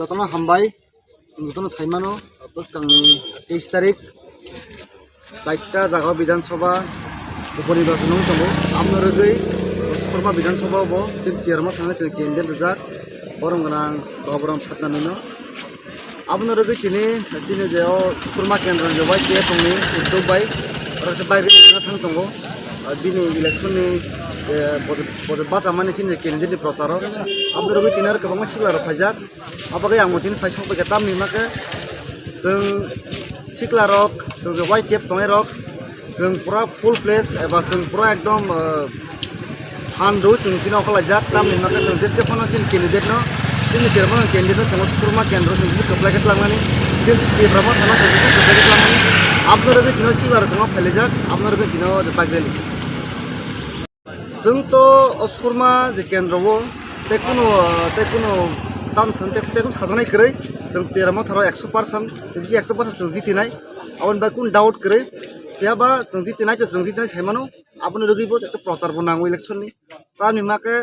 যতন হামবাই যতন সাইমানো বস্তাंनि 23 তারিখ 4টা জায়গা বিধানসভা উপনির্বাচন दङ আমনরগৈ সরমা বিধানসভা বো जों तेरमा थांनो जों केन्डिडेट रिजार्ट बरंगनां गबरम सातनामिनो আমনরগৈ তিনি চিনি যে সরমা কেন্দ্র জবাই কে তংনি উদ্যোগবাই आरो বাইরে थां दङ बिनि इलेक्शननि बजेट बाजामानि चिनि केन्डिडेटनि प्रचार আমনরগৈ তিনি आरो गोबां सिख्लार फायजाक आबागै आं मथिन फायसं फैगा तामनि माके जों सिख्लारक जों जबाय टेप दंनाय रक जों पूरा फुल प्लेस एबा जों पूरा एकदम हानदो जों दिनाव खालायजाक तामनि माके जों देशके फनो चिन केन्डिडेट न जोंनि तेरमा केन्डिडेट जों सुरमा केन्द्र जों कप्लायके लांनानै जों बेब्रामा थाना जों कप्लायके लांनानै আমনরগৈ दिनाव सिख्लार दङ फायलायजाक আমनरगै दिनाव बागरेलि जों तो सुरमा जे केन्द्रवो तेकुनो तामसन तेकुन साजानाय करै जों तेरमा थाराव 100% बिदि 100% जों जितिनाय आवन बा कुन डाउट करै बेयाबा जों जितिनाय सायमानो আমনরগैबो एक प्रचार बनांगौ इलेक्शननि तानि माके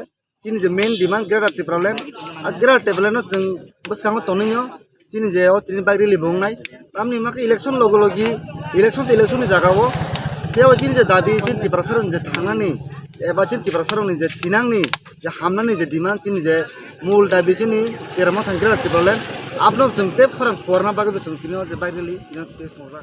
चिनि जे मेन डिमान्ड ग्रेडाति प्रब्लेम आ ग्रेडाति प्रब्लेम जों बसांग तनियो चिनि जे तिनि बागरेलि बुंनाय तामनि माके इलेक्शन लगलगि इलेक्शननि जागावो बेयाव चिनि जे दाबि चिनि तिप्रासारनि जे थांनानै एबा चिनि तिप्रासारनि जे थिनांनि जे हामनानै जे डिमान्ड चिनि जे मूल दाबि चिनि तेरमा थांग्रा प्रब्लेम आपनो जों ते फरां फरना बागै जों तिनो जे बागरेलि तिनो ते मजा